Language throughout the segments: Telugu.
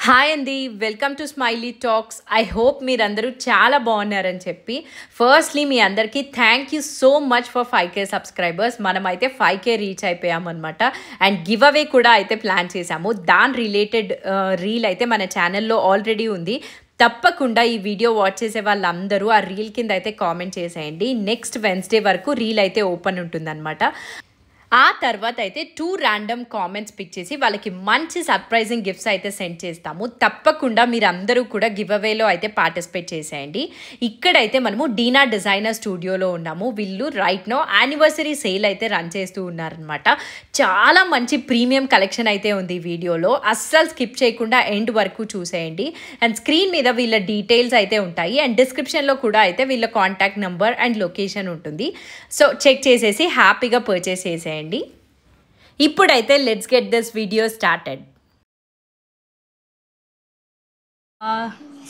హాయ్ అండి, welcome to Smiley Talks. I hope మీరందరూ చాలా బాగున్నారని చెప్పి ఫస్ట్లీ మీ అందరికీ thank you so much for 5K subscribers. మనమైతే 5K రీచ్ అయిపోయామన్నమాట. అండ్ గివ్ అవే కూడా అయితే ప్లాన్ చేశాము. దాని రిలేటెడ్ రీల్ అయితే మన ఛానల్లో ఆల్రెడీ ఉంది. తప్పకుండా ఈ వీడియో వాచ్ చేసే వాళ్ళందరూ ఆ రీల్ కింద అయితే కామెంట్ చేసేయండి. నెక్స్ట్ వెన్స్డే వరకు రీల్ అయితే ఓపెన్ ఉంటుందన్నమాట. ఆ తర్వాత అయితే 2 ర్యాండమ్ కామెంట్స్ పిక్ చేసి వాళ్ళకి మంచి సర్ప్రైజింగ్ గిఫ్ట్స్ అయితే సెండ్ చేస్తాము. తప్పకుండా మీరు అందరూ కూడా గివ్ అవేలో అయితే పార్టిసిపేట్ చేసేయండి. ఇక్కడైతే మనము డీనా డిజైనర్ స్టూడియోలో ఉన్నాము. వీళ్ళు రైట్ నో యానివర్సరీ సేల్ అయితే రన్ చేస్తూ ఉన్నారనమాట. చాలా మంచి ప్రీమియం కలెక్షన్ అయితే ఉంది ఈ వీడియోలో. అస్సలు స్కిప్ చేయకుండా ఎండ్ వరకు చూసేయండి. అండ్ స్క్రీన్ మీద వీళ్ళ డీటెయిల్స్ అయితే ఉంటాయి. అండ్ డిస్క్రిప్షన్లో కూడా అయితే వీళ్ళ కాంటాక్ట్ నెంబర్ అండ్ లొకేషన్ ఉంటుంది. సో చెక్ చేసేసి హ్యాపీగా పర్చేస్ చేసేయండి. ఇప్పుడైతే let's get this video started.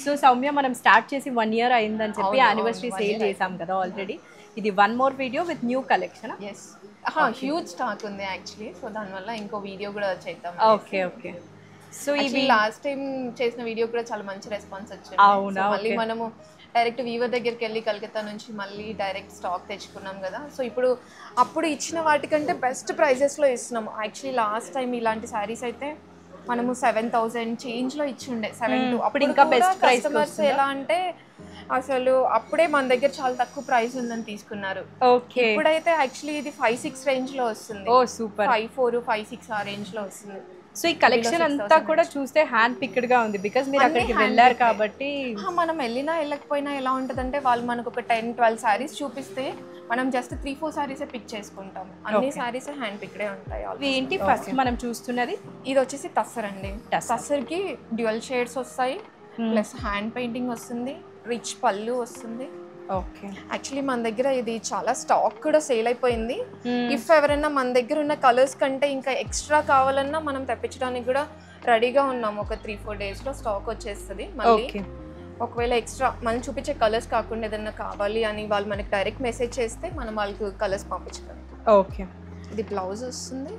So Soumya, మనం స్టార్ట్ చేసి 1 year అయిందని చెప్పి యానివర్సరీ సేల్ చేసాం కదా ఆల్రెడీ. ఇది 1 more video with new collection. Huge stock ఉంది యాక్చువల్లీ, సో దానివల్ల ఇంకో వీడియో కూడా చేద్దాం. Okay okay. సో ఇది లాస్ట్ టైం చేసిన వీడియో కూడా చాలా మంచి రెస్పాన్స్ వచ్చింది. అవునా? మళ్ళీ మనము డైరెక్ట్ వీవర్ దగ్గరికి వెళ్ళి కలకత్తా నుంచి మళ్ళీ డైరెక్ట్ స్టాక్ తెచ్చుకున్నాం కదా. సో ఇప్పుడు అప్పుడు ఇచ్చిన వాటికంటే బెస్ట్ ప్రైజెస్లో ఇస్తున్నాము. యాక్చువల్లీ లాస్ట్ టైం ఇలాంటి శారీస్ అయితే మనము 7,000 చేంజ్లో ఇచ్చిండే. 7,200. అప్పుడు ఇంకా బెస్ట్ కస్టమర్స్ ఎలా అంటే అసలు అప్పుడే మన దగ్గర చాలా తక్కువ ప్రైస్ ఉందని తీసుకున్నారు. ఓకే. ఇప్పుడైతే యాక్చువల్లీ ఇది 5-6 రేంజ్లో వస్తుంది. ఓ సూపర్. 5-4, 5-6 ఆ రేంజ్లో వస్తుంది. సో ఈ కలెక్షన్ అంతా కూడా చూస్తే హ్యాండ్ పిక్డ్ గా ఉంది. బికాజ్ మీరు అక్కడికి వెళ్ళారు కాబట్టి. మనం వెళ్ళినా వెళ్ళకపోయినా ఎలా ఉంటుందంటే వాళ్ళు మనకు ఒక 10-12 శారీస్ చూపిస్తే మనం జస్ట్ 3-4 శారీసే పిక్ చేసుకుంటాం. అన్ని శారీస్ హ్యాండ్ పిక్డే ఉంటాయి. ఏంటి ఫస్ట్ మనం చూస్తున్నది? ఇది వచ్చేసి టస్సర్ అండి. టస్సర్కి డ్యూయల్ షేడ్స్ వస్తాయి, ప్లస్ హ్యాండ్ పెయింటింగ్ వస్తుంది, రిచ్ పళ్ళు వస్తుంది. ఓకే. యాక్చువల్లీ మన దగ్గర ఇది చాలా స్టాక్ కూడా సేల్ అయిపోయింది. ఇఫ్ ఎవరైనా మన దగ్గర ఉన్న కలర్స్ కంటే ఇంకా ఎక్స్ట్రా కావాలన్నా మనం తెప్పించడానికి కూడా రెడీగా ఉన్నాము. ఒక 3-4 డేస్లో స్టాక్ వచ్చేస్తుంది. మళ్ళీ ఒకవేళ ఎక్స్ట్రా మనం చూపించే కలర్స్ కాకుండా ఏదన్నా కావాలి అని వాళ్ళు మనకి డైరెక్ట్ మెసేజ్ చేస్తే మనం వాళ్ళకి కలర్స్ పంపించగలం. ఓకే. ఇది బ్లౌజ్ వస్తుంది.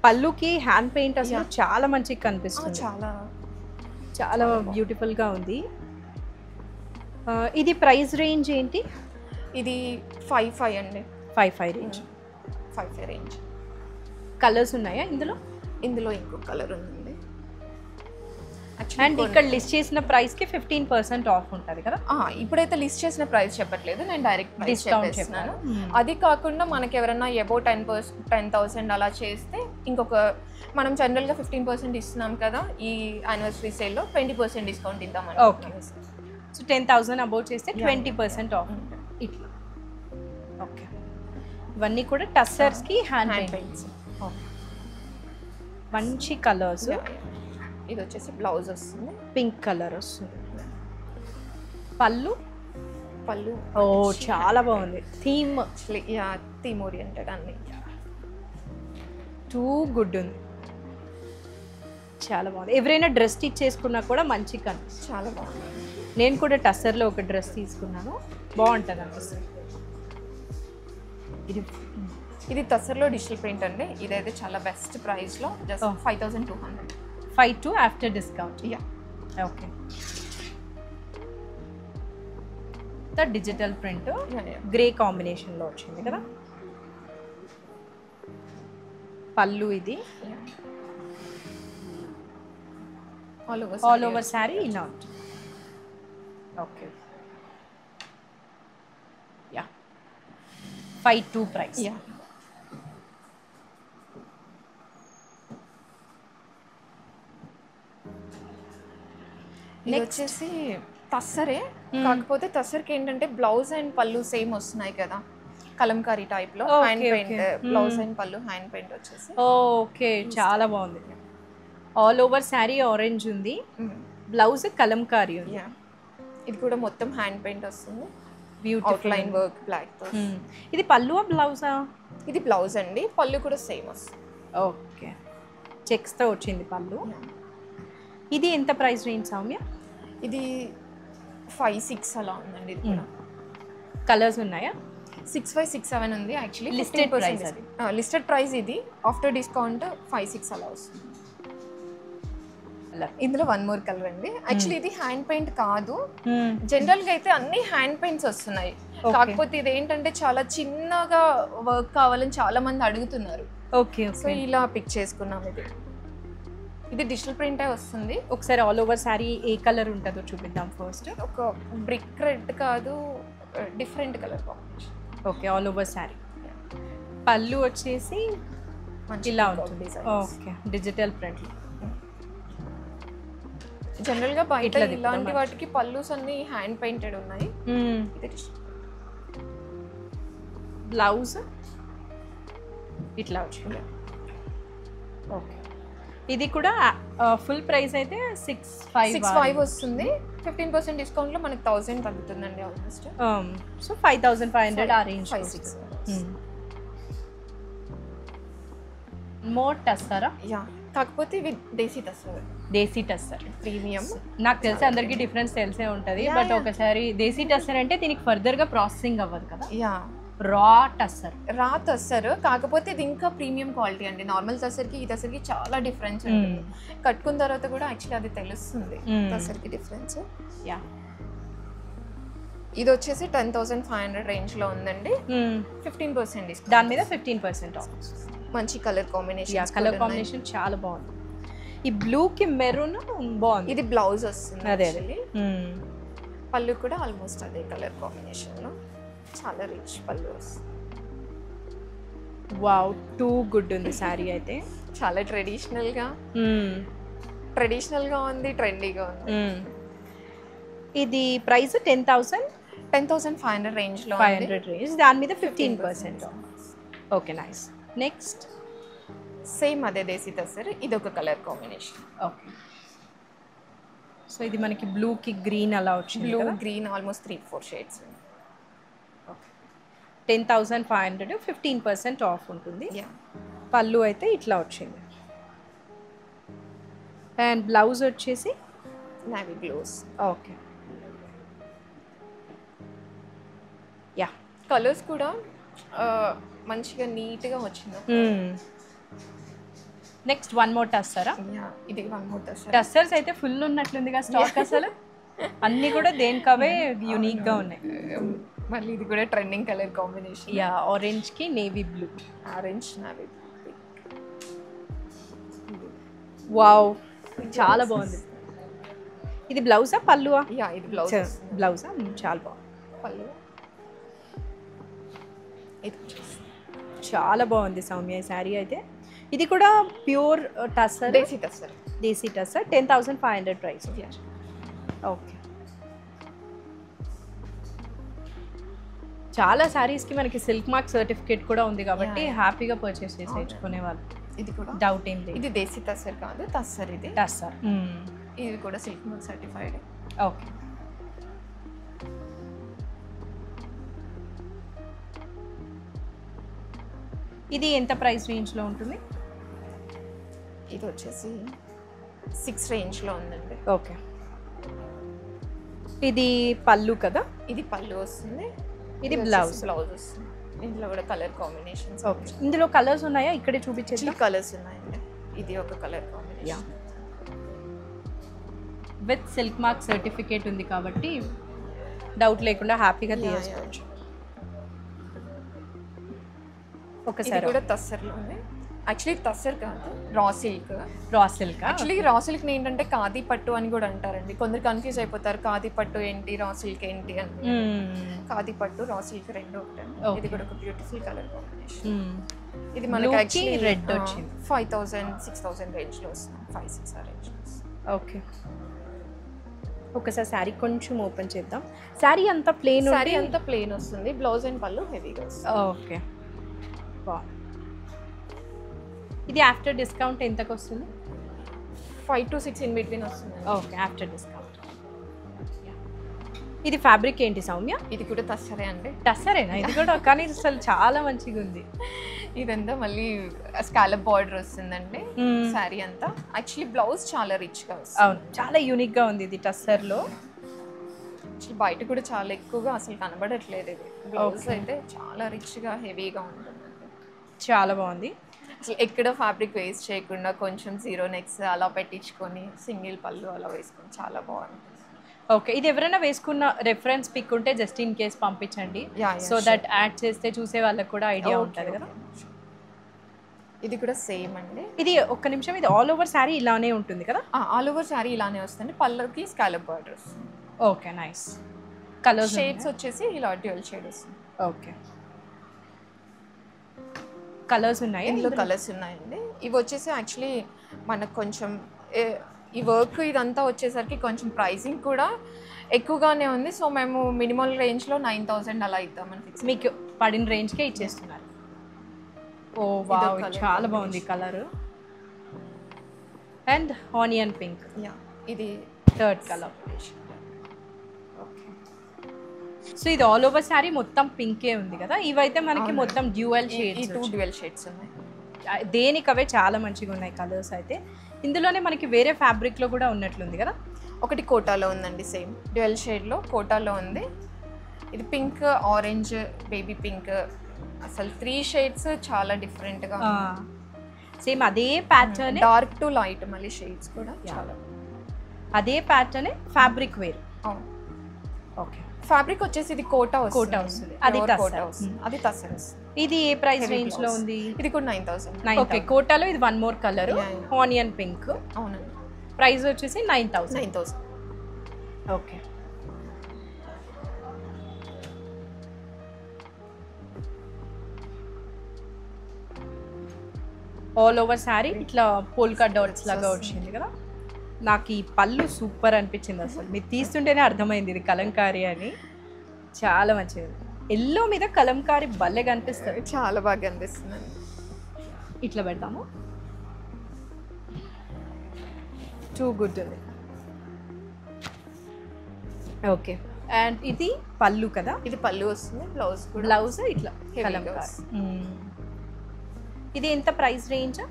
పళ్ళుకి హ్యాండ్ పెయింట్ అసలు చాలా మంచిగా కనిపిస్తుంది. చాలా చాలా బ్యూటిఫుల్గా ఉంది. ఇది ప్రైస్ రేంజ్ ఏంటి? ఇది 5-5 అండి. 5-5 రేంజ్. 5-5 రేంజ్. కలర్స్ ఉన్నాయా ఇందులో? ఇందులో ఇంకో కలర్ ఉందండి. అండ్ ఇక్కడ లిస్ట్ చేసిన ప్రైస్కి 15% ఆఫ్ ఉంటుంది కదా. ఇప్పుడైతే లిస్ట్ చేసిన ప్రైస్ చెప్పట్లేదు, నేను డైరెక్ట్ ప్రైస్ చెప్పేస్తున్నాను. అది కాకుండా మనకి ఎవరైనా అబౌట్ 10,000 అలా చేస్తే ఇంకొక మనం జనరల్గా 15% ఇస్తున్నాం కదా. ఈ యానివర్సరీ సేల్లో 20% డిస్కౌంట్ ఇద్దామని. ఓకే. సో 10,000 అబౌట్ చేస్తే 20% ఆఫ్ ఇట్లా. ఓకే. ఇవన్నీ కూడా టస్సర్స్కి హ్యాండ్ పెయింట్స్. మంచి కలర్స్. ఇది వచ్చేసి బ్లౌజ్ వస్తుంది, పింక్ కలర్ వస్తుంది. పళ్ళు ఓ చాలా బాగుంది. థీమ్ ఓరియంటెడ్ అన్ని. టూ గుడ్ ఉంది, చాలా బాగుంది. ఎవరైనా డ్రెస్ స్టిచ్ చేసుకున్నా కూడా మంచి కనిపిస్తుంది. చాలా బాగుంది. నేను కూడా టస్సర్లో ఒక డ్రెస్ తీసుకున్నాను, బాగుంటుంది అనిపిస్తుంది. ఇది టస్సర్లో డిజిటల్ ప్రింట్ అండి. ఇదైతే చాలా బెస్ట్ ప్రైస్లో just 5,200. 5,200 after discount. Okay. Digital print grey కాంబినేషన్లో వచ్చింది కదా. పళ్ళు ఇది ఆల్ ఓవర్ శారీ ఇలా ఉంటుంది. ఓకే. 5,200 ప్రైస్. ఇది వచ్చేసి టస్సరే, కాకపోతే టస్సర్కి ఏంటంటే బ్లౌజ్ అండ్ పళ్ళు సేమ్ వస్తున్నాయి కదా, కలంకారీ టైప్ లో. హ్యాండ్ పెయింట్ బ్లౌజ్ అండ్ పళ్ళు హ్యాండ్ పెయింట్ వచ్చేసి. ఓకే, చాలా బాగుంది. ఆల్ ఓవర్ శారీ ఆరెంజ్ ఉంది, బ్లౌజ్ కలంకారీ ఉంది. ఇది కూడా మొత్తం హ్యాండ్ పెయింట్ వస్తుంది, అవుట్ లైన్ వర్క్ బ్లాక్ తో. ఇది పళ్ళు బ్లౌజా? ఇది బ్లౌజ్ అండి, పళ్ళు కూడా సేమ్ వస్తుంది. ఓకే. చెక్స్ తో వచ్చింది పళ్ళు. ఇది ఎంత ప్రైస్ రేంజ్ సౌమ్య? ఇది 5-6 అలా ఉందండి. ఇది కూడా కలర్స్ ఉన్నాయా? 6-5, 6-7 ఉంది యాక్చువల్లీ. లిస్టెడ్ ప్రైస్ ఇది. ఆఫ్టర్ డిస్కౌంట్ 5-6 అలా వస్తుంది. ఇందులో వన్ మోర్ కలర్ అండి. యాక్చువల్లీ ఇది హ్యాండ్ పెయింట్ కాదు, జనరల్ గా అయితే అన్ని హ్యాండ్ పెయింట్స్ వస్తున్నాయి. కాకపోతే ఇది ఏంటంటే చాలా చిన్నగా వర్క్ కావాలని చాలా మంది అడుగుతున్నారు. ఓకే, సో ఇలా పిక్ చేసుకున్నాం. ఇది డిజిటల్ ప్రింటే వస్తుంది. ఒకసారి ఆల్ ఓవర్ సారీ ఏ కలర్ ఉంటుందో చూపిద్దాం. ఫస్ట్ ఒక బ్రిక్ రెడ్ కాదు, different colour combination. Okay, all over sorry. పళ్ళు వచ్చేసి ఇలా ఉంటుంది. Okay, digital print. జనరల్ గా బయట ఇలాంటి వాటికి పళ్ళుస్ అన్ని హ్యాండ్ పెయింటెడ్ ఉన్నాయి. బ్లౌజ్ ఇట్లా వచ్చింది. ఓకే, ఇది కూడా ఫుల్ ప్రైస్ అయితే 6,500 వస్తుంది. 15% డిస్కౌంట్ లో మనకి 1000 తగ్గుతుందండి ఆల్మోస్ట్. సో 5,500 ఆ రేంజ్. 5-6 మోర్ టస్సరా? యా, కాకపోతే ఇవి దేశీ టస్సర్. దేశీ టస్సర్ ప్రీమియం. నాకు తెలిసి అందరికి డిఫరెన్స్ తెలిసే ఉంటుంది. బట్ ఒకసారి దేశీ టస్సర్ అంటే దీనికి ఫర్దర్ గా ప్రాసెసింగ్ అవ్వదు కదా. యా, రా టస్సర్. రా టస్సర్, కాకపోతే ఇది ఇంకా ప్రీమియం క్వాలిటీ అండి. నార్మల్ టస్సర్కి ఈ టస్సర్కి చాలా డిఫరెన్స్ ఉంటుంది. కట్టుకున్న తర్వాత కూడా యాక్చువల్లీ అది తెలుస్తుంది టస్సర్కి డిఫరెన్స్. యా, ఇది వచ్చేసి 10,500 రేంజ్ లో ఉందండి. 15% డిస్కౌంట్. దాని మీద 15% ఆఫ్. మంచి కలర్ కాంబినేషన్. కలర్ కాంబినేషన్ చాలా బాగుంది. ఈ బ్లూ కి మెరూన్ బాగుంది. ఇది బ్లౌజ్ వస్తుంది. అదే పళ్ళు కూడా ఆల్మోస్ట్ అదే కలర్ కాంబినేషన్ లో చాలా రిచ్ పళ్ళు వస్తుంది. వావ్, టూ గుడ్ ఉంది సారీ అయితే. చాలా ట్రెడిషనల్ గా ఉంది, ట్రెండీగా ఉంది. ఇది ప్రైస్ 10,500 రేంజ్ లో. 500 రేంజ్, దాని మీద 15%. Okay, nice. నెక్స్ట్ సేమ్ అదే దేశీ టస్సర్. ఇది ఒక కలర్ కాంబినేషన్. ఓకే, సో ఇది మనకి బ్లూ కి గ్రీన్ అలా వచ్చింది. Blue green almost 3-4 shades. Okay, 10,500, 15% off ఉంటుంది. పళ్ళు అయితే ఇట్లా వచ్చింది. అండ్ బ్లౌజ్ వచ్చేసి navy blues. Okay, yeah, colours కూడా మంచిగా నీట్గా వచ్చింది. నెక్స్ట్ వన్ మోర్ టస్సరా? ఇది వన్ మోర్ టస్సర్. టస్సర్స్ అయితే ఫుల్ ఉన్నట్లుందిగా స్టాక్. అసలు అన్ని కూడా దేనికవే యూనిక్ గా ఉన్నాయి. మళ్ళీ ఇది కూడా trending colour combination. Yeah, orange కి navy blue. Orange navy. Wow, చాలా బాగుంది. ఇది బ్లౌజా పళ్ళువా? యా, ఇది బ్లౌజ్. బ్లౌజా? చాలా బాగుంది. పళ్ళు చాలా బాగుంది సౌమ్య ఈ శారీ అయితే. ఇది కూడా ప్యూర్ టస్సర్, దేశీ టస్సర్. 10,500 ప్రైస్. ఓకే, చాలా శారీస్కి మనకి సిల్క్ మార్క్ సర్టిఫికేట్ కూడా ఉంది కాబట్టి హ్యాపీగా పర్చేస్ చేసేసుకునే వాళ్ళు. ఇది కూడా డౌట్ ఏం లేదు. ఇది దేశీ టస్సర్ కాదు, టస్సర్. ఇది టస్సర్. ఇది కూడా సిల్క్ మార్క్ సర్టిఫైడ్. ఓకే, ఇది ఎంత ప్రైస్ రేంజ్లో ఉంటుంది? ఇది వచ్చేసి 6 రేంజ్లో ఉందండి. ఓకే, ఇది పళ్ళు కదా? ఇది పళ్ళు వస్తుంది. ఇది బ్లౌజ్ వస్తుంది. ఇందులో కూడా కలర్ కాంబినేషన్స్. ఓకే, ఇందులో కలర్స్ ఉన్నాయా? ఇక్కడే చూపించేది. కలర్స్ ఉన్నాయండి. ఇది ఒక colour combination. With silk mark certificate ఉంది కాబట్టి డౌట్ లేకుండా హ్యాపీగా తీసుకోవచ్చు. ఒకసారి కూడా టస్సర్లోనే. యాక్చువల్లీ టస్సర్ కాదు, raw silk. Actually raw silk ఏంటంటే ఖాదీ పట్టు అని కూడా అంటారండి. కొందరు కన్ఫ్యూజ్ అయిపోతారు, ఖాదీ పట్టు ఏంటి, రా సిల్క్ ఏంటి అని. ఖాదీ పట్టు, రా సిల్క్ రెండు ఒకటి. ఇది కూడా ఒక బ్యూటిఫుల్ కలర్ కాంబినేషన్. ఇది మనకి యాక్చువల్లీ రెడ్ వచ్చింది. 5,000-6,000 రేంజ్లో వస్తుంది. 5-6 రేంజ్లో. ఓకే, ఒకసారి శారీ కొంచెం ఓపెన్ చేద్దాం. శారీ అంతా ప్లెయిన్ వస్తుంది. బ్లౌజ్ అండ్ పళ్ళు హెవీగా వస్తుంది. ఓకే, ఇది ఆఫ్టర్ డిస్కౌంట్ ఎంతకు వస్తుంది? 5 to 6 ఇన్ బిట్వీన్ వస్తుంది. Okay, after discount. ఇది ఫ్యాబ్రిక్ ఏంటి సౌమ్య? ఇది కూడా టస్సరే అండి. టస్సరేనా? ఇది కూడా కానీ అసలు చాలా మంచిగా ఉంది. ఇదంతా మళ్ళీ స్కాలప్ బార్డర్ వస్తుందండి శారీ అంతా. యాక్చువల్లీ బ్లౌజ్ చాలా రిచ్గా వస్తుంది. అవును, చాలా యూనిక్గా ఉంది ఇది టస్సర్లో. యాక్చువల్లీ బయట కూడా చాలా ఎక్కువగా అసలు కనబడట్లేదు. ఇది బ్లౌజ్ అయితే చాలా రిచ్గా హెవీగా ఉంటుంది. చాలా బాగుంది. అసలు ఎక్కడ ఫ్యాబ్రిక్ వేస్ట్ చేయకుండా కొంచెం జీరో నెక్స్ అలా పెట్టించుకొని సింగిల్ పళ్ళు అలా వేసుకొని చాలా బాగుంటుంది. ఓకే, ఇది ఎవరైనా వేసుకున్న రెఫరెన్స్ పిక్ ఉంటే జస్ట్ ఇన్ కేస్ పంపించండి, సో దట్ యాడ్ చేస్తే చూసే వాళ్ళకి కూడా ఐడియా ఉంటుంది కదా. ఇది కూడా సేమ్ అండి. ఇది ఒక్క నిమిషం, ఇది ఆల్ ఓవర్ శారీ ఇలానే ఉంటుంది కదా? ఆల్ ఓవర్ శారీ ఇలానే వస్తుంది, పళ్ళకి స్కాలప్ బార్డర్ వస్తుంది. Okay, nice. కలర్స్ షేడ్స్ వచ్చేసి ఇలా డ్యూయల్ షేడ్ వస్తుంది. ఓకే, కలర్స్ ఉన్నాయి, ఇందులో కలర్స్ ఉన్నాయండి. ఇవి వచ్చేసి యాక్చువల్లీ మనకు కొంచెం ఈ వర్క్ ఇదంతా వచ్చేసరికి కొంచెం ప్రైసింగ్ కూడా ఎక్కువగానే ఉంది. సో మేము మినిమల్ రేంజ్లో 9,000 అలా ఇద్దామని ఫిక్స్. మీకు పడిన రేంజ్కే ఇచ్చేస్తున్నారు. ఓ వావ్, చాలా బాగుంది కలర్. అండ్ ఆనియన్ పింక్, ఇది థర్డ్ కలర్. సో ఇది ఆల్ ఓవర్ శారీ మొత్తం పింకే ఉంది కదా. ఇవైతే మనకి మొత్తం డ్యూయల్ షేడ్స్, 2 డ్యూయల్ షేడ్స్ ఉన్నాయి. దేనికవే చాలా మంచిగా ఉన్నాయి కలర్స్ అయితే. ఇందులోనే మనకి వేరే ఫ్యాబ్రిక్లో కూడా ఉన్నట్లుంది కదా. ఒకటి కోటాలో ఉందండి, సేమ్ డ్యూయల్ షేడ్లో కోటాలో ఉంది. ఇది పింక్, ఆరెంజ్, బేబీ పింక్, అసలు 3 షేడ్స్ చాలా డిఫరెంట్గా. సేమ్ అదే ప్యాటర్న్, డార్క్ టు లైట్, మళ్ళీ షేడ్స్ కూడా చాలా అదే ప్యాటర్న్. ఫ్యాబ్రిక్ వేరు. ఓకే, ఫ్యాబ్రిక్ వచ్చేసి ఇది కోటా వస్తుంది, అది టస్సర్. అది టస్సర్ వస్తుంది. ఇది ఏ ప్రైస్ రేంజ్ లో ఉంది? ఇది కూడా 9,000. ఓకే, కోటాలో ఇది one more colour, onion pink. అవునండి, ప్రైస్ వచ్చేసి 9,000. ఓకే, ఆల్ ఓవర్ శారీ ఇట్లా పోల్కా డాట్స్ లాగా వచ్చింది కదా. నాకు ఈ పళ్ళు సూపర్ అనిపించింది అసలు. మీరు తీస్తుంటేనే అర్థమైంది ఇది కలంకారీ అని. చాలా మంచిది. ఎల్లో మీద కలంకారీ భలే కనిపిస్తుంది, చాలా బాగా కనిపిస్తుంది. ఇట్లా పెడతాము, టూ గుడ్ ఉంది. ఓకే, అండ్ ఇది పళ్ళు కదా. ఇది పళ్ళు వస్తుంది, బ్లౌజ్ ఇట్లా కలంకారీ. ఇది ఎంత ప్రైస్ రేంజ్?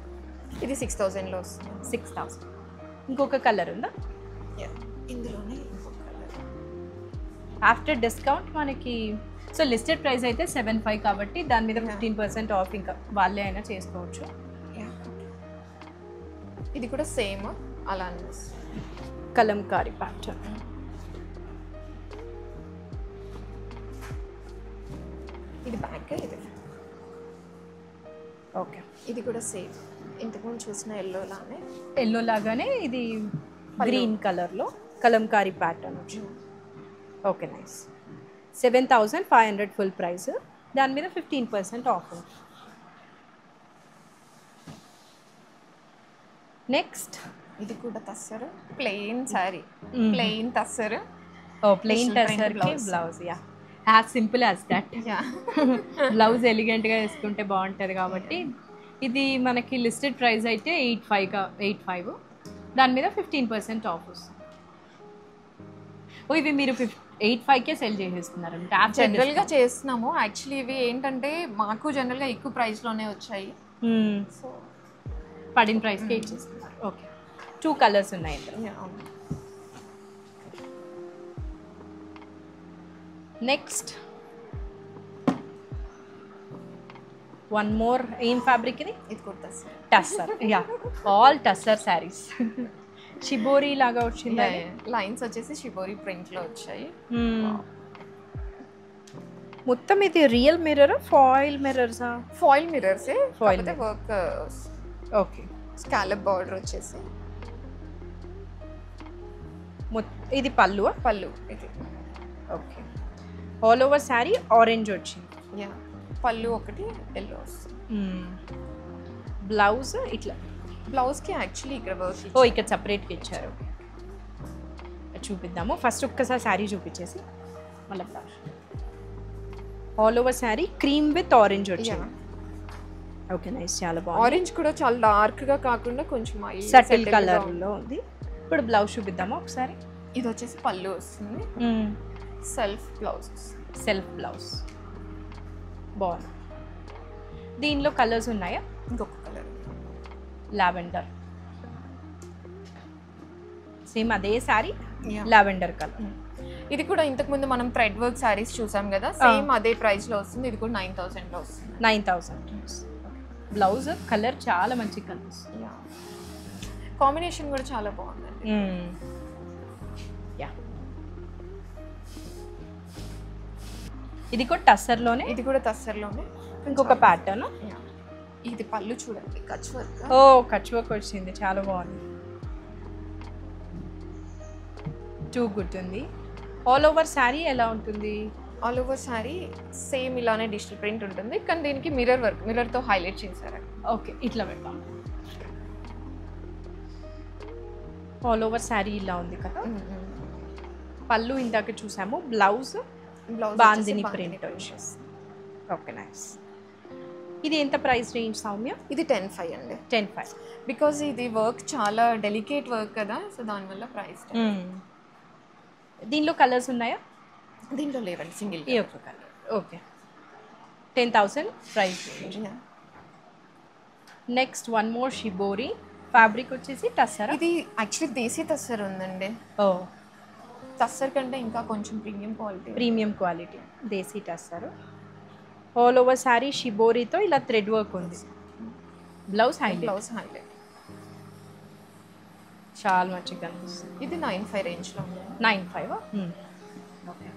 ఇది 6,000లో వస్తుంది. 6,000. ఇంకొక కలర్ ఉందా ఇందులోనే? ఆఫ్టర్ డిస్కౌంట్ మనకి, సో లిస్టెడ్ ప్రైస్ అయితే 7,500 కాబట్టి దాని మీద 15% ఆఫ్ ఇంకా వాళ్ళే అయినా చేసుకోవచ్చు. ఇది కూడా సేమ్ అలానే కలంకారీ ప్యాటర్న్. ఇది బ్యాక్, ఇది ఓకే. ఇది కూడా సేమ్ ఇంతకుముందు చూసిన ఎల్లో లాగానే ఇది గ్రీన్ కలర్లో కలంకారీ ప్యాటర్న్ వచ్చింది. Okay, nice. 7,500 ఫుల్ ప్రైస్, దాని మీద 15% ఆఫ్ ఉంది. నెక్స్ట్ ఇది కూడా tussar, plain sari, plain tussar. Plain టస్సర్కి blouse, as simple as that. Blouse ఎలిగెంట్గా వేసుకుంటే బాగుంటుంది కాబట్టి. ఇది మనకి లిస్టెడ్ ప్రైస్ అయితే 8,500, దాని మీద 15% ఆఫ్ వస్తుంది. ఇవి మీరు 8,500కే సెల్ చేసేస్తున్నారు? జనరల్గా చేస్తున్నాము. యాక్చువల్లీ ఇవి ఏంటంటే మాకు జనరల్గా ఎక్కువ ప్రైస్లోనే వచ్చాయి, సో పడిన ప్రైస్కే ఇచ్చేస్తున్నారు. ఓకే, 2 కలర్స్ ఉన్నాయి. Next one more. ఏం ఫ్యాబ్రిక్ ఇది? ఇది కూడా టస్సర్. ఆల్ టస్సర్ శారీస్. షిబోరి లాగా వచ్చింది, లైన్స్ వచ్చేసి షిబోరి ప్రింట్లో వచ్చాయి. మొత్తం ఇది రియల్ మిర్రర్, ఫాయిల్ మిర్రర్సా? ఫాయిల్ మిర్రర్సే, foil work. Okay, scallop border వచ్చేసి. ఇది పళ్ళు. ఇది okay, all over sari orange వచ్చింది. పళ్ళు ఒకటి ఎల్లో వస్తుంది. బ్లౌజ్ ఇట్లా. బ్లౌజ్కి యాక్చువల్లీ ఇక్కడ వర్క్, ఇక్కడ సపరేట్గా ఇచ్చారు. చూపిద్దాము. ఫస్ట్ ఒక్కసారి శారీ చూపించేసి మళ్ళీ blouse. All over sari cream with orange వచ్చింది. ఓకే, నైస్, చాలా బాగుంది. ఆరెంజ్ కూడా చాలా డార్క్గా కాకుండా కొంచెం సటిల్ కలర్లో ఉంది. ఇప్పుడు బ్లౌజ్ చూపిద్దామా ఒకసారి. ఇది వచ్చేసి పళ్ళు వస్తుంది, సెల్ఫ్ బ్లౌజ్. బాగుంది. దీనిలో కలర్స్ ఉన్నాయా? ఇంకొక కలర్ లావెండర్, సేమ్ అదే శారీ, లావెండర్ కలర్. ఇది కూడా ఇంతకుముందు మనం థ్రెడ్ వర్క్ శారీస్ చూసాం కదా, సేమ్ అదే ప్రైస్లో వస్తుంది. ఇది కూడా 9,000లో వస్తుంది. 9,000. బ్లౌజ్ కలర్ చాలా మంచిగా కనిపిస్తుంది. కాంబినేషన్ కూడా చాలా బాగుందండి. యా, ఇది కూడా టస్సర్లోనే. ఇది కూడా టస్సర్లోనే. ఇంకొక ప్యాటర్న్. ఇది పళ్ళు చూడండి, కచ్ వర్క్. ఓ, కచ్ వర్క్ వచ్చింది, చాలా బాగుంది. టూ గుడ్ ఉంది. ఆల్ ఓవర్ శారీ ఎలా ఉంటుంది? ఆల్ ఓవర్ శారీ సేమ్ ఇలానే డిజిటల్ ప్రింట్ ఉంటుంది, కానీ దీనికి మిర్రర్ వర్క్, మిర్రర్తో హైలైట్ చేశారు. ఓకే, ఇట్లా పెడతాం. ఆల్ ఓవర్ శారీ ఇలా ఉంది కదా. పళ్ళు ఇందాక చూసాము. బ్లౌజ్ బాందిని ప్రింట్ వచ్చేసి. Okay, nice. ఇది ఎంత ప్రైస్ రేంజ్ సౌమ్య? ఇది 10,500 అండి. 10,500. బికాజ్ ఇది వర్క్ చాలా డెలికేట్ వర్క్ కదా, సో దానివల్ల ప్రైస్. దీనిలో కలర్స్ ఉన్నాయా? దీంట్లో లేవండి, సింగిల్ ఈ ఒక్క colour. Okay, 10,000 price range. Next one more shibori. Fabric వచ్చేసి టస్సర్. ఇది యాక్చువల్లీ దేశీ టస్సర్ ఉందండి. ఓ, టస్సర్ కంటే ఇంకా కొంచెం ప్రీమియం క్వాలిటీ దేశీ టస్సర్. ఆల్ ఓవర్ శారీ షిబోరితో ఇలా థ్రెడ్ వర్క్ ఉంది. బ్లౌజ్ హైలైట్ చాలా మంచిగా కనిపిస్తుంది. ఇది 9,500 రేంజ్లో ఉంది. 9,500. Okay,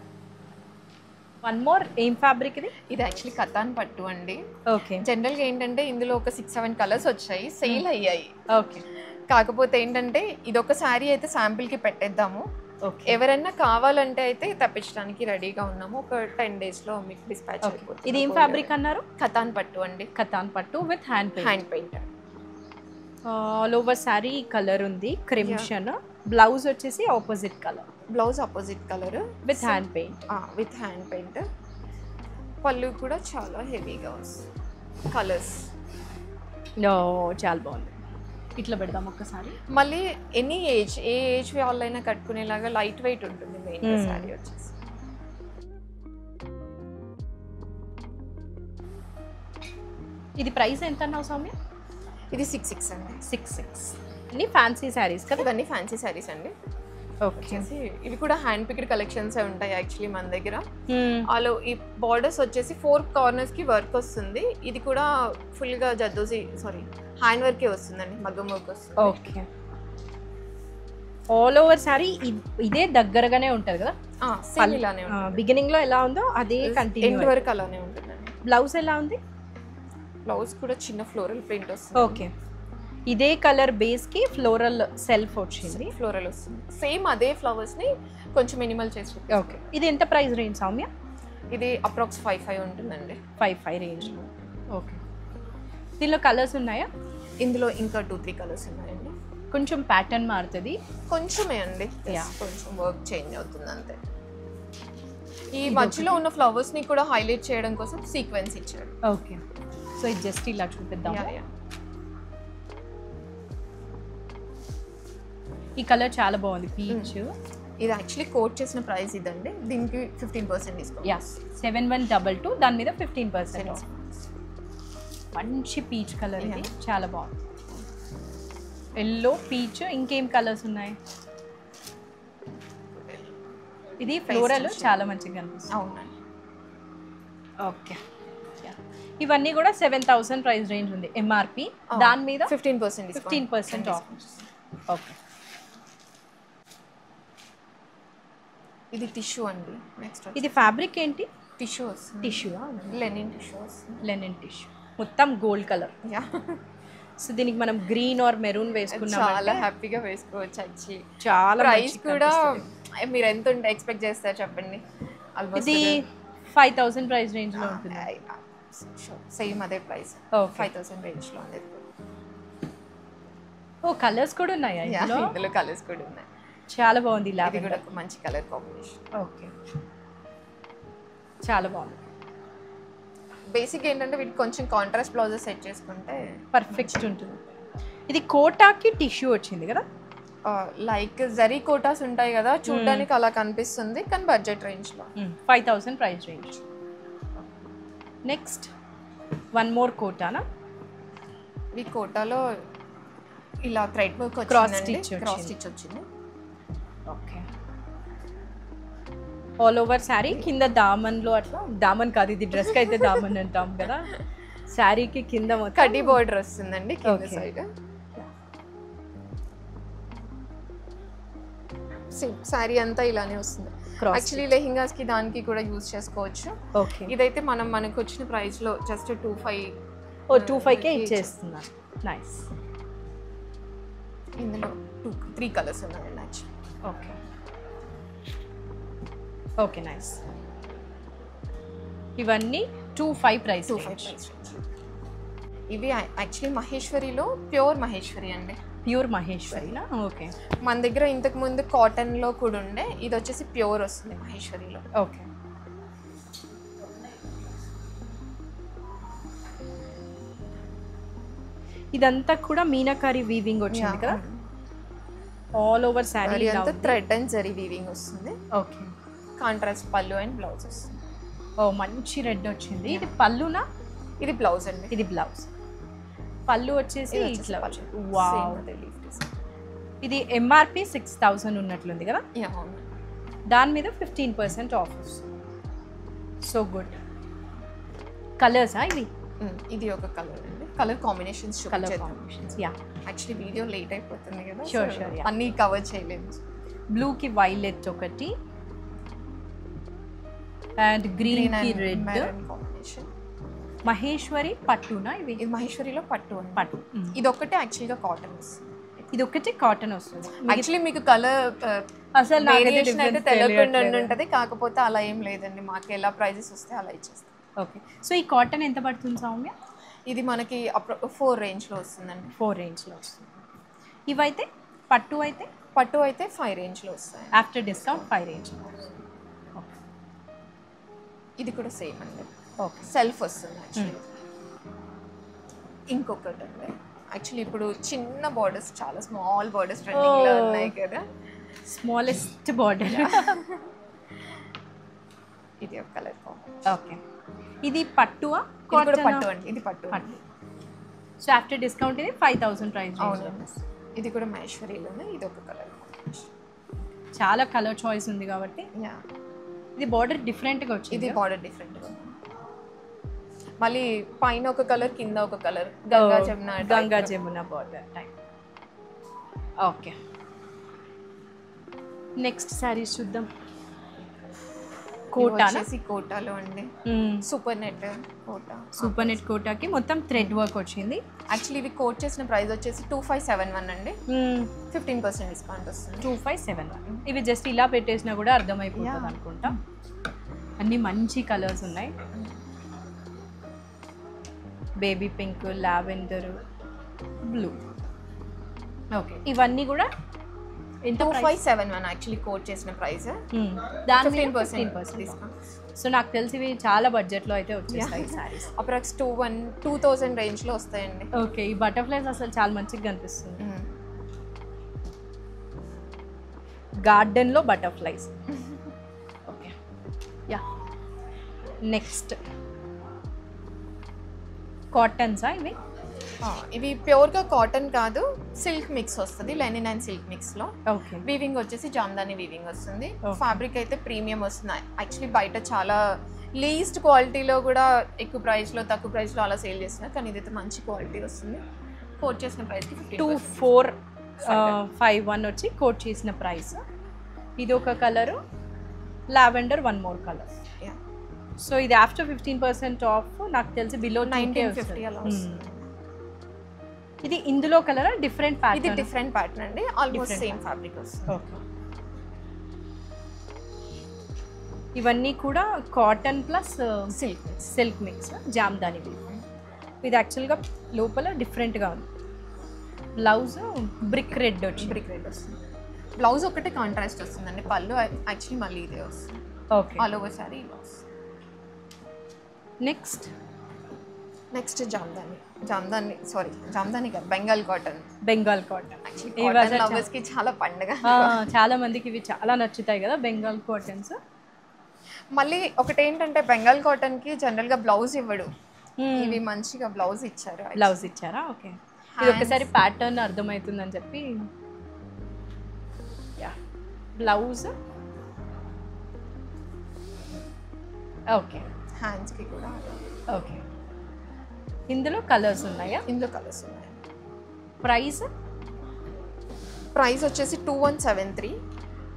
one more. ఏం ఫ్యాబ్రిక్ ఇది? ఇది యాక్చువల్లీ కతాన్ పట్టు అండి. ఓకే, జనరల్గా ఏంటంటే ఇందులో ఒక 6-7 కలర్స్ వచ్చాయి, సేల్ అయ్యాయి. ఓకే, కాకపోతే ఏంటంటే ఇది ఒక శారీ అయితే శాంపిల్కి పెట్టేద్దాము. ఓకే, ఎవరైనా కావాలంటే అయితే తప్పించడానికి రెడీగా ఉన్నాము. ఒక 10 daysలో మీకు డిస్పాచ్ అయిపోతుంది. ఇది ఏం ఫ్యాబ్రిక్ అన్నారు? కతాన్ పట్టు అండి. కతాన్ పట్టు with hand paint. All over sari colour ఉంది, క్రిమ్షన్. బ్లౌజ్ వచ్చేసి opposite colour. Blouse opposite colour with hand paint. పళ్ళు కూడా చాలా హెవీగా వస్తుంది. కలర్స్ చాలా బాగుంది. ఇట్లా పెడదాం ఒక్కసారి. మళ్ళీ ఎనీ ఏ ఏజ్ వాళ్ళైనా కట్టుకునేలాగా లైట్ వెయిట్ ఉంటుంది మెయిన్ శారీ వచ్చేసి. ఇది ప్రైస్ ఎంత అన్నావు సౌమ్య? ఇది 6,600 అండి. 6,600. అన్ని ఫ్యాన్సీ శారీస్ కదా? ఇవన్నీ ఫ్యాన్సీ శారీస్ అండి. ఓకే, ఇవి కూడా హ్యాండ్ పిక్డ్ కలెక్షన్స్ ఉంటాయి యాక్చువల్లీ మన దగ్గర. వాళ్ళు ఈ బార్డర్స్ వచ్చేసి 4 corners కి వర్క్ వస్తుంది. ఇది కూడా ఫుల్ గా హ్యాండ్ వర్కే వస్తుందండి, మగ్గం వర్క్ వస్తుంది. ఓకే, ఆల్ ఓవర్ శారీ ఇదే దగ్గరగానే ఉంటది కదా? సేమ్ ఇలానే ఉంటుంది. బిగినింగ్ లో ఎలా ఉందో అదే కంటిన్యూ ఎండ్ వరకు అలానే ఉంటుందండి. బ్లౌజ్ ఎలా ఉంది? బ్లౌజ్ కూడా చిన్న ఫ్లోరల్ ప్రింట్ వస్తుంది. ఓకే, ఇదే కలర్ బేస్ కి ఫ్లోరల్ సెల్ఫ్ వచ్చింది. ఫ్లోరల్ వస్తుంది, సేమ్ అదే ఫ్లవర్స్ ని కొంచెం మినిమల్ చేసి. ఓకే, ఇది ఎంత ప్రైస్ రేంజ్ సౌమ్య? ఇది అప్రాక్స్ 5,500 ఉంటుందండి. 5,500 రేంజ్. ఓకే, దీనిలో కలర్స్ ఉన్నాయా? ఇందులో ఇంకా 2-3 కలర్స్ ఉన్నాయండి. కొంచెం ప్యాటర్న్ మారుతుంది కొంచెమే అండి, కొంచెం వర్క్ చేంజ్ అవుతుంది అంతే. ఈ మధ్యలో ఉన్న ఫ్లవర్స్ ని కూడా హైలైట్ చేయడం కోసం సీక్వెన్స్ ఇచ్చారు. ఓకే, సో ఇది జస్ట్ ఇలా చూపిద్దాం. ఈ కలర్ చాలా బాగుంది, పీచ్. ఇది యాక్చువల్లీ కోట్ చేసిన ప్రైస్ ఇదండి. దీనికి 15% డిస్కౌంట్. యా, 7122. దాని మీద 15%. మంచి పీచ్ కలర్ ఇది, చాలా బాగుంది. ఎల్లో, పీచ్, ఇంకేం కలర్స్ ఉన్నాయి? ఇది ఫ్లోరల్ చాలా మంచిగా కనిపిస్తుంది. అవునండి. ఓకే, ఇవన్నీ కూడా 7,000 ప్రైస్ రేంజ్ ఉంది ఎంఆర్పి. దాని మీద 15% ఆఫ్. ఓకే, ఇది టిష్యూ అండి. నెక్స్ట్ ఇది ఫ్యాబ్రిక్ ఏంటి? టిష్యూ. లెనిన్ టిష్యూ మొత్తం గోల్డ్ కలర్. సో దీనికి మనం గ్రీన్ ఆర్ మెరూన్ వేసుకున్నాం, చాలా హ్యాపీగా వేసుకోవచ్చు యాక్చువల్లీ. చాలా ప్రైస్ కూడా మీరు ఎంత ఉంటే ఎక్స్పెక్ట్ చేస్తారు చెప్పండి? ఇది 5,000 ప్రైస్ రేంజ్ లో ఉంటుంది. సేమ్ అదే ప్రైస్, 5,000 రేంజ్ లో ఉంది. ఓ, కలర్స్ కూడా ఉన్నాయా ఇందులో? కలర్స్ కూడా ఉన్నాయి. చాలా బాగుంది. ఇది కూడా మంచి కలర్ కాంబినేషన్. ఓకే, చాలా బాగుంది. బేసిక్ ఏంటంటే వీటికి కొంచెం కాంట్రాస్ట్ బ్లౌజెస్ సెట్ చేసుకుంటే పర్ఫెక్ట్ ఉంటుంది. ఇది కోటాకి టిష్యూ వచ్చింది కదా? లైక్ జరీ కోటాస్ ఉంటాయి కదా, చూడడానికి అలా కనిపిస్తుంది, కానీ బడ్జెట్ రేంజ్ లో 5,000 price range. Next one more కోటానా? ఈ కోటాలో ఇలా థ్రెడ్ వర్క్ క్రాస్ స్టిచ్ వచ్చింది. ఓకే, ఆల్ ఓవర్ శారీ కింద దామన్లో, అట్లా దామన్ కాదు ఇది, డ్రెస్కి అయితే దామన్ అంటాం కదా, శారీకి కింద మొత్తం కడ్డీ బోర్డర్ వస్తుందండి కింద సైడ్. సేమ్ శారీ అంతా ఇలానే వస్తుంది. యాక్చువల్లీ లెహింగాస్ కి దానికి కూడా యూజ్ చేసుకోవచ్చు. ఓకే, ఇదైతే మనకు వచ్చిన ప్రైస్ లో జస్ట్ 25K ఇచ్చేస్తున్నారు. నైస్. ఇందులో 3 కలర్స్ ఉన్నాయండి యాక్చువల్లీ. Okay okay, nice. ఇవన్నీ 25 ప్రైస్. ఇవి యాక్చువల్లీ మహేశ్వరిలో ప్యూర్ మహేశ్వరి అండి. ప్యూర్ మహేశ్వరినా? ఓకే. మన దగ్గర ఇంతకు ముందు కాటన్ లో కూడా ఉండే, ఇది వచ్చేసి ప్యూర్ వస్తుంది మహేశ్వరిలో. ఓకే. ఇదంతా కూడా మీనాకారి వీవింగ్ వచ్చింది కదా, ఆల్ ఓవర్ శారీ అంతా థ్రెడ్ అండ్ జరీ వీవింగ్ వస్తుంది. ఓకే. కాంట్రాస్ట్ పళ్ళు అండ్ బ్లౌజ్ వస్తుంది. ఓ, మంచి రెడ్ వచ్చింది. ఇది పళ్ళునా? ఇది బ్లౌజ్ అండి. ఇది బ్లౌజ్. పళ్ళు వచ్చేసి ఇట్లా. వావ్. ఇది ఎంఆర్పి 6000 ఉన్నట్లుంది కదా, దాని మీద 15% ఆఫ్ వస్తుంది. So good. కలర్సా ఇవి? ఇది ఒక కలర్ అండి. Colour combinations yeah. Actually video late అయిపోతుంది కదా, షూర్ అన్నీ కవర్ చేయలేము. బ్లూకి వైలెట్ ఒకటి అండ్ గ్రీన్ కి రెడ్ కాంబినేషన్. మహేశ్వరి పట్టునా ఇవి? ఇది మహేశ్వరిలో పట్టు అండి. పట్టు. ఇది ఒకటే యాక్చువల్గా కాటన్ వస్తుంది. ఇది ఒకటి కాటన్ వస్తుంది. యాక్చువల్లీ మీకు కలర్ అసలు వేరియేషన్ అయితే తెలియకుండా ఉంటుంది, కాకపోతే అలా ఏం లేదండి. మాకు ఎలా ప్రైజెస్ వస్తే అలా ఇచ్చేస్తాం. ఓకే. సో ఈ కాటన్ ఎంత పడుతుంది సౌమ్య? ఇది మనకి 4 రేంజ్లో వస్తుందండి. 4 రేంజ్లో వస్తుంది. ఇవైతే పట్టు అయితే 5 రేంజ్లో వస్తాయి. ఆఫ్టర్ డిస్కౌంట్ 5 రేంజ్లో. ఇది కూడా సేమ్ అండి. ఓకే. సెల్ఫ్ వస్తుంది యాక్చువల్లీ. ఇంకొకటి అండి, యాక్చువల్లీ ఇప్పుడు చిన్న బార్డర్స్, చాలా స్మాల్ బార్డర్స్ ట్రెండింగ్లో ఉన్నాయి కదా, స్మాలెస్ట్ బార్డర్. ఇది ఒక కలర్. ఓకే. ఇది పట్టువా? పట్టు అండి. ఇది పట్టు. సో ఆఫ్టర్ డిస్కౌంట్ ఇది 5000 ప్రైస్. అవునండి. ఇది కూడా మహేశ్వరిలోనే. ఇది ఒక కలర్. చాలా కలర్ చాయిస్ ఉంది కాబట్టి. ఇది బార్డర్ డిఫరెంట్గా వచ్చింది. ఇది బార్డర్ డిఫరెంట్గా ఉంది. మళ్ళీ పైన ఒక కలర్, కింద ఒక colour. Ganga Jamuna border type. Okay. Next saris చూద్దాం. కోటానా? కోటాలో అండి. Super net Kota. Super net కోటాకి మొత్తం థ్రెడ్ వర్క్ వచ్చింది. యాక్చువల్లీ ఇవి కోట్ చేసిన ప్రైస్ వచ్చేసి 2571 అండి. 15% డిస్కౌంట్ వస్తుంది. 2571. ఇవి జస్ట్ ఇలా పెట్టేసినా కూడా అర్థమైపోతుంది అనుకుంటా. అన్ని మంచి కలర్స్ ఉన్నాయి. Baby pink, lavender, blue. Okay. ఇవన్నీ కూడా 2571 యాక్చువల్లీ కోట్ చేసిన ప్రైస్. దాని 15% డిస్కౌంట్. సో నాకు తెలిసి ఇవి చాలా బడ్జెట్లో అయితే వచ్చేస్తాయి సారీస్. అప్రాక్స్ 2000 రేంజ్లో వస్తాయండి. ఓకే. ఈ బటర్ఫ్లైస్ అసలు చాలా మంచిగా కనిపిస్తుంది. గార్డెన్లో బటర్ఫ్లైస్. ఓకే. యా. నెక్స్ట్ కాటన్సా ఇవి? ఇవి ప్యూర్గా కాటన్ కాదు, సిల్క్ మిక్స్ వస్తుంది. లెనిన్ అండ్ సిల్క్ మిక్స్లో. ఓకే. వీవింగ్ వచ్చేసి జామ్దాని వీవింగ్ వస్తుంది. ఫ్యాబ్రిక్ అయితే ప్రీమియం వస్తుంది. యాక్చువల్లీ బయట చాలా లీస్ట్ క్వాలిటీలో కూడా ఎక్కువ ప్రైస్లో, తక్కువ ప్రైస్లో అలా సేల్ చేస్తున్నారు, కానీ ఇదైతే మంచి క్వాలిటీ వస్తుంది. కోట్ చేసిన ప్రైస్కి 2451 వచ్చి కోట్ చేసిన ప్రైస్. ఇది ఒక colour, lavender, 1 more colour. So ఇది ఆఫ్టర్ 15% ఆఫ్ నాకు తెలిసి బిలో 1950 అలా వస్తుంది. ఇది ఇందులో కలర్ డిఫరెంట్ ప్యాటర్న్? ఇది డిఫరెంట్ ప్యాటర్న్ అండి. ఆల్మోస్ట్ సేమ్ ఫ్యాబ్రిక్ వస్తుంది. ఓకే. ఇవన్నీ కూడా cotton plus silk mix, Jamdani. ఇది యాక్చువల్గా లోపల డిఫరెంట్గా ఉంది. బ్లౌజ్ బ్రిక్ రెడ్ వస్తుంది. బ్లౌజ్ ఒకటే కాంట్రాస్ట్ వస్తుందండి. పళ్ళు యాక్చువల్లీ మళ్ళీ ఇదే వస్తుంది. ఓకే. ఆల్ ఓవర్ సారీ ఇలా వస్తుంది. నెక్స్ట్ జామ్దాని కాదు, బెంగాల్ కాటన్. లవర్స్కి చాలా పండుగ. చాలా మందికి ఇవి చాలా నచ్చుతాయి కదా బెంగాల్ కాటన్స్. మళ్ళీ ఒకటి ఏంటంటే బెంగాల్ కాటన్కి జనరల్గా బ్లౌజ్ ఇవ్వడు. ఇవి మంచిగా బ్లౌజ్ ఇచ్చారా? ఓకే. ఇది ఒకసారి ప్యాటర్న్ అర్థమవుతుందని చెప్పి. బ్లౌజ్. ఓకే. హ్యాండ్స్కి కూడా. ఓకే. ఇందులో కలర్స్ ఉన్నాయా? ఇందులో కలర్స్ ఉన్నాయి. ప్రైస్ వచ్చేసి 2173.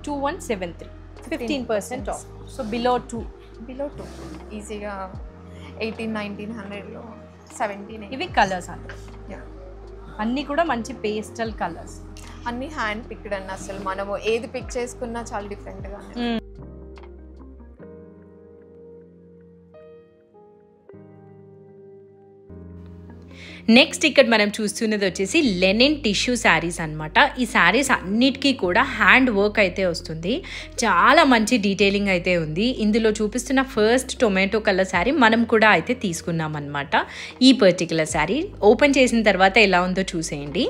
2173, 15% ఆఫ్. సో బిలో 2 ఈజీగా 1800-1900లో 17. ఇవి కలర్స్ అండి, అన్నీ కూడా మంచి పేస్టల్ కలర్స్, అన్ని హ్యాండ్ పిక్డ్ అండి. అసలు మనము ఏది పిక్ చేసుకున్నా చాలా డిఫరెంట్గా. నెక్స్ట్ ఇక్కడ మనం చూస్తున్నది వచ్చేసి లెనిన్ టిష్యూ శారీస్ అనమాట. ఈ శారీస్ అన్నిటికీ కూడా హ్యాండ్ వర్క్ అయితే వస్తుంది, చాలా మంచి డీటెయిలింగ్ అయితే ఉంది. ఇందులో చూపిస్తున్న ఫస్ట్ టొమాటో కలర్ శారీ మనం కూడా అయితే తీసుకున్నాం అనమాట. ఈ పర్టికులర్ శారీ ఓపెన్ చేసిన తర్వాత ఎలా ఉందో చూసేయండి.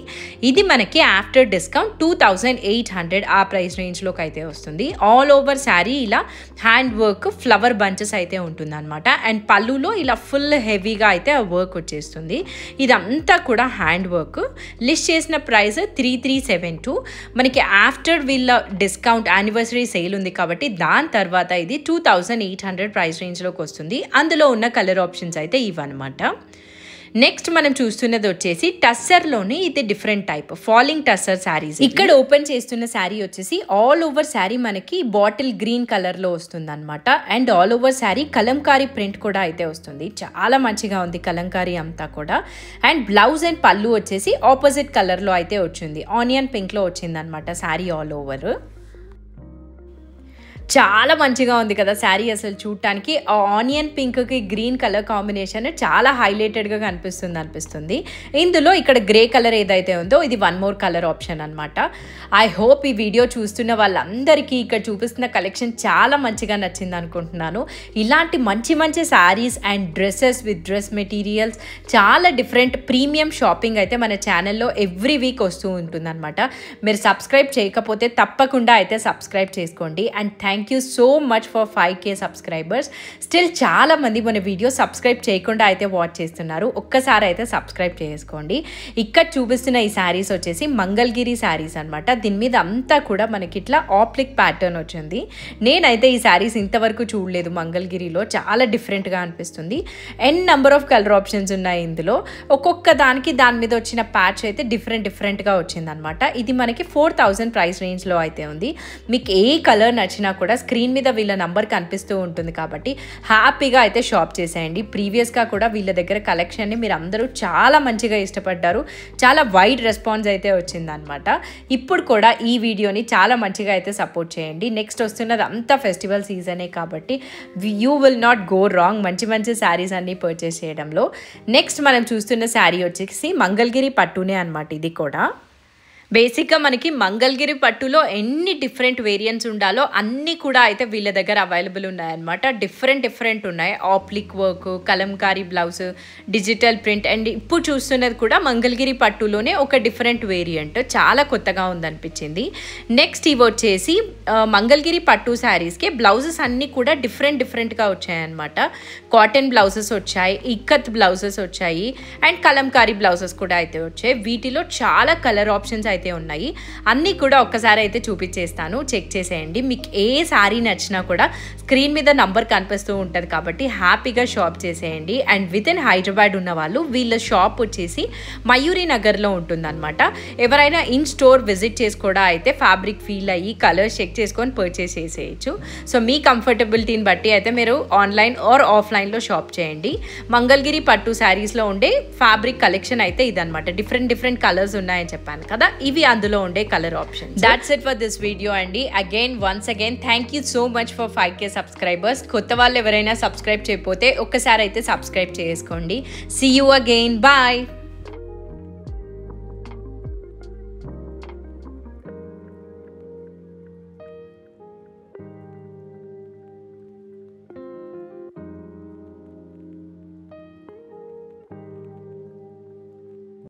ఇది మనకి ఆఫ్టర్ డిస్కౌంట్ 2800 ఆ ప్రైస్ రేంజ్లోకి అయితే వస్తుంది. ఆల్ ఓవర్ శారీ ఇలా హ్యాండ్ వర్క్ ఫ్లవర్ బంచెస్ అయితే ఉంటుంది అనమాట. అండ్ పళ్ళులో ఇలా ఫుల్ హెవీగా అయితే ఆ వర్క్ వచ్చేస్తుంది. ఇదంతా కూడా హ్యాండ్ వర్క్. లిస్ట్ చేసిన ప్రైస్ 3372. మనకి ఆఫ్టర్ వీళ్ళ డిస్కౌంట్ యానివర్సరీ సేల్ ఉంది కాబట్టి దాని తర్వాత ఇది 2800 ప్రైస్ రేంజ్లోకి వస్తుంది. అందులో ఉన్న కలర్ ఆప్షన్స్ అయితే ఇవన్నమాట. నెక్స్ట్ మనం చూస్తున్నది వచ్చేసి టస్సర్లోని ఇది different type falling tussar saris. ఇక్కడ ఓపెన్ చేస్తున్న శారీ వచ్చేసి ఆల్ ఓవర్ శారీ మనకి బాటిల్ గ్రీన్ కలర్లో వస్తుంది అనమాట. And all over sari Kalamkari print కూడా అయితే వస్తుంది, చాలా మంచిగా ఉంది కలంకారీ అంతా కూడా. అండ్ బ్లౌజ్ అండ్ పళ్ళు వచ్చేసి ఆపోజిట్ కలర్లో అయితే వచ్చింది, ఆనియన్ పింక్లో వచ్చింది అనమాట శారీ ఆల్ ఓవర్. చాలా మంచిగా ఉంది కదా శారీ. అసలు చూడటానికి ఆ ఆనియన్ పింక్కి గ్రీన్ కలర్ కాంబినేషన్ చాలా హైలైటెడ్గా అనిపిస్తుంది. ఇందులో ఇక్కడ గ్రే కలర్ ఏదైతే ఉందో ఇది వన్ మోర్ కలర్ ఆప్షన్ అనమాట. ఐ హోప్ ఈ వీడియో చూస్తున్న వాళ్ళందరికీ ఇక్కడ చూపిస్తున్న కలెక్షన్ చాలా మంచిగా నచ్చింది అనుకుంటున్నాను. ఇలాంటి మంచి మంచి saris and dresses with dress materials చాలా డిఫరెంట్ ప్రీమియం షాపింగ్ అయితే మన ఛానల్లో ఎవ్రీ వీక్ వస్తూ ఉంటుందన్నమాట. మీరు సబ్స్క్రైబ్ చేయకపోతే తప్పకుండా అయితే సబ్స్క్రైబ్ చేసుకోండి. And thank you so much for 5K subscribers. Still చాలా మంది మన వీడియో సబ్స్క్రైబ్ చేయకుండా అయితే వాచ్ చేస్తున్నారు. ఒక్కసారి అయితే సబ్స్క్రైబ్ చేసుకోండి. ఇక్కడ చూపిస్తున్న ఈ శారీస్ వచ్చేసి మంగళగిరి శారీస్ అనమాట. దీని మీద అంతా కూడా మనకి ఇట్లా ఆప్లిక్ ప్యాటర్న్ వచ్చింది. నేనైతే ఈ శారీస్ ఇంతవరకు చూడలేదు మంగళగిరిలో, చాలా డిఫరెంట్గా అనిపిస్తుంది. ఎన్ నెంబర్ ఆఫ్ కలర్ ఆప్షన్స్ ఉన్నాయి ఇందులో. ఒక్కొక్క దానికి దాని మీద వచ్చిన ప్యాచ్ అయితే డిఫరెంట్గా వచ్చింది అనమాట. ఇది మనకి 4000 ప్రైస్ రేంజ్లో అయితే ఉంది. మీకు ఏ కలర్ నచ్చినా కూడా స్క్రీన్ మీద వీళ్ళ నంబర్ కనిపిస్తూ ఉంటుంది కాబట్టి హ్యాపీగా అయితే షాప్ చేసేయండి. ప్రీవియస్గా కూడా వీళ్ళ దగ్గర కలెక్షన్ని మీరు అందరూ చాలా మంచిగా ఇష్టపడ్డారు, చాలా వైడ్ రెస్పాన్స్ అయితే వచ్చిందనమాట. ఇప్పుడు కూడా ఈ వీడియోని చాలా మంచిగా అయితే సపోర్ట్ చేయండి. నెక్స్ట్ వస్తున్నది అంతా ఫెస్టివల్ సీజనే కాబట్టి you will not go wrong మంచి మంచి శారీస్ అన్నీ పర్చేస్ చేయడంలో. నెక్స్ట్ మనం చూస్తున్న శారీ వచ్చేసి మంగళగిరి పట్టునే అనమాట. ఇది కూడా బేసిక్గా మనకి మంగళగిరి పట్టులో ఎన్ని డిఫరెంట్ వేరియంట్స్ ఉండాలో అన్నీ కూడా అయితే వీళ్ళ దగ్గర అవైలబుల్ ఉన్నాయన్నమాట. డిఫరెంట్ ఉన్నాయి. ఆప్లిక్ work, Kalamkari blouse, digital print. And ఇప్పుడు చూస్తున్నది కూడా మంగళగిరి పట్టులోనే ఒక డిఫరెంట్ వేరియంట్, చాలా కొత్తగా ఉందనిపించింది. నెక్స్ట్ ఇవి వచ్చేసి మంగళగిరి పట్టు శారీస్కి బ్లౌజెస్ అన్నీ కూడా డిఫరెంట్గా వచ్చాయన్నమాట. కాటన్ బ్లౌజెస్ వచ్చాయి, ఇక్కత్ బ్లౌజెస్ వచ్చాయి, అండ్ కలంకారీ బ్లౌజెస్ కూడా అయితే వచ్చాయి. వీటిలో చాలా కలర్ ఆప్షన్స్ అయితే ఉన్నాయి. అన్నీ కూడా ఒక్కసారి అయితే చూపించేస్తాను, చెక్ చేసేయండి. మీకు ఏ శారీ నచ్చినా కూడా స్క్రీన్ మీద నంబర్ కనిపిస్తూ ఉంటుంది కాబట్టి హ్యాపీగా షాప్ చేసేయండి. అండ్ విత్ ఇన్ హైదరాబాద్ ఉన్న వాళ్ళు వీళ్ళ షాప్ వచ్చేసి మయూరి నగర్లో ఉంటుందన్నమాట. ఎవరైనా ఇన్ స్టోర్ విజిట్ చేసుకోవడం అయితే ఫ్యాబ్రిక్ ఫీల్ అయ్యి కలర్స్ చెక్ చేసుకొని పర్చేస్ చేసేయచ్చు. సో మీ కంఫర్టబిలిటీని బట్టి అయితే మీరు ఆన్లైన్ ఆర్ ఆఫ్లైన్లో షాప్ చేయండి. మంగళగిరి పట్టు శారీస్లో ఉండే ఫ్యాబ్రిక్ కలెక్షన్ అయితే ఇదనమాట. డిఫరెంట్ కలర్స్ ఉన్నాయని చెప్పాను కదా, ఇవి అందులో ఉండే colour option. That's it for this video అండి. Once again thank you so much for 5K subscribers. కొత్త వాళ్ళు ఎవరైనా సబ్స్క్రైబ్ చేయకపోతే ఒక్కసారి అయితే సబ్స్క్రైబ్ చేసుకోండి. See you again, bye.